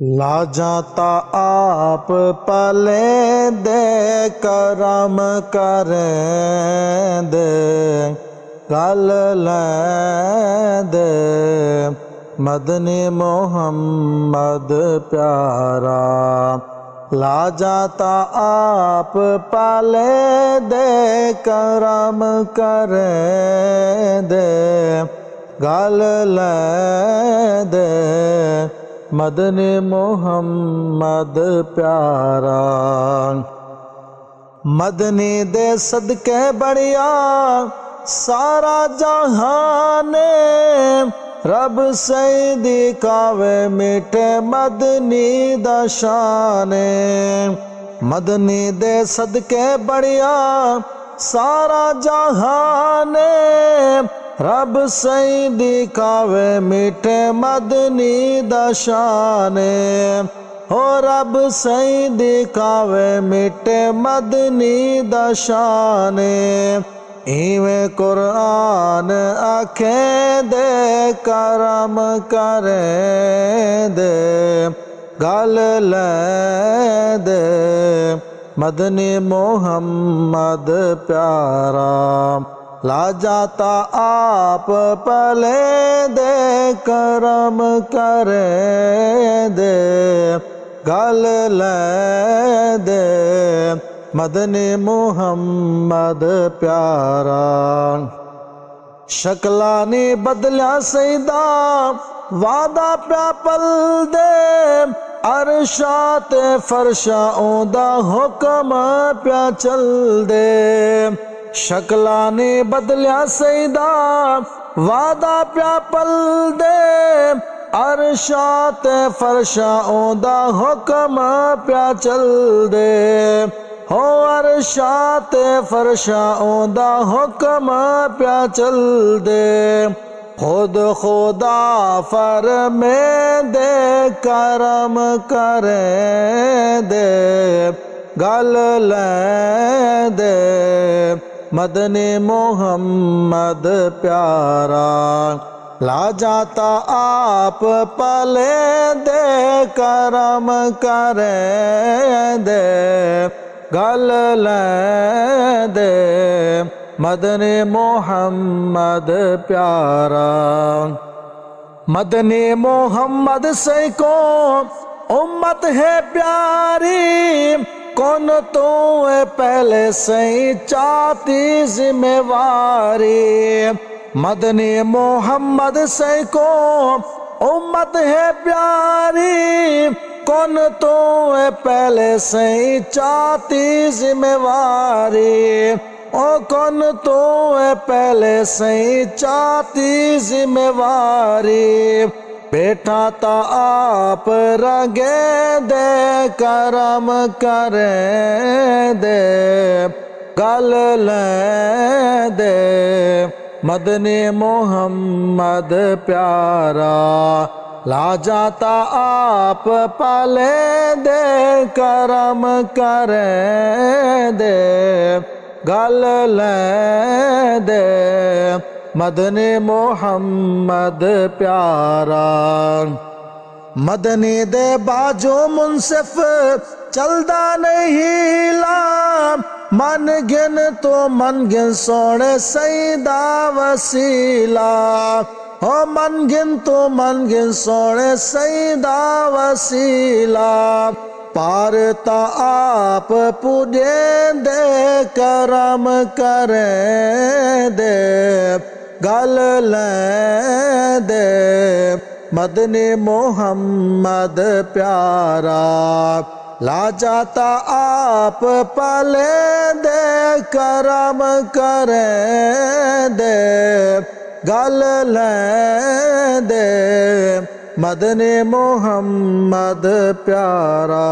لا جاتا آپ پلے دے کرم کریں دے گل لیں دے مدنی محمد پیارا لا جاتا آپ پلے دے کرم کریں دے گل لیں دے مدنی محمد پیارا مدنی دے صدقے بڑیا سارا جہان رب سیدی کاوے میٹھے مدنی دا شان مدنی دے صدقے بڑیا سارا جہان رب سیدی کاوے میٹھے مدنی دا شان ہو رب سیدی کاوے میٹھے مدنی دا شان ایویں قرآن آنکھیں دے کرم کریں دے گل لیں دے مدنی محمد پیارا لا جاتا آپ پلے دے کرم کریں دے گل لیں دے مدنی محمد پیارا شکلانی بدلیا سیدہ وعدہ پیا پل دے عرشات فرشاں دا حکم پیا چل دے شکلانی بدلیا سیدہ وعدہ پیا پل دے عرشات فرشاں دا حکم پیا چل دے ہو عرشات فرشاں دا حکم پیا چل دے خود خدا فرمے دے کرم کریں دے گل لیں دے مدنی محمد پیارا لا جاتا آپ پلے دے کرم کریں دے گل لیں دے مدنی محمد پیارا مدنی محمد سے کو امت ہے پیاری کون تو پہلے سے چاہتی ذمہ واری مدنی محمد سے کو امت ہے پیاری کون تو پہلے سے چاہتی ذمہ واری او کون تو پہلے سے چاہتی ذمہ واری بیٹھا تا آپ رنگے دے کرم کریں دے گل لیں دے مدنی محمد پیارا لا جاتا آپ پلے دے کرم کریں دے گل لیں دے مدنی محمد پیارا مدنی دے باجو منصف چلدا نہیں لا من گن تو من گن سونے سیدہ وسیلہ ہو من گن تو من گن سونے سیدہ وسیلہ پارتا آپ پوجے دے کرم کریں دے گل لیں دے مدنی محمد پیارا لا جاتا آپ پلے دے کرم کریں دے گل لیں دے مدنی محمد پیارا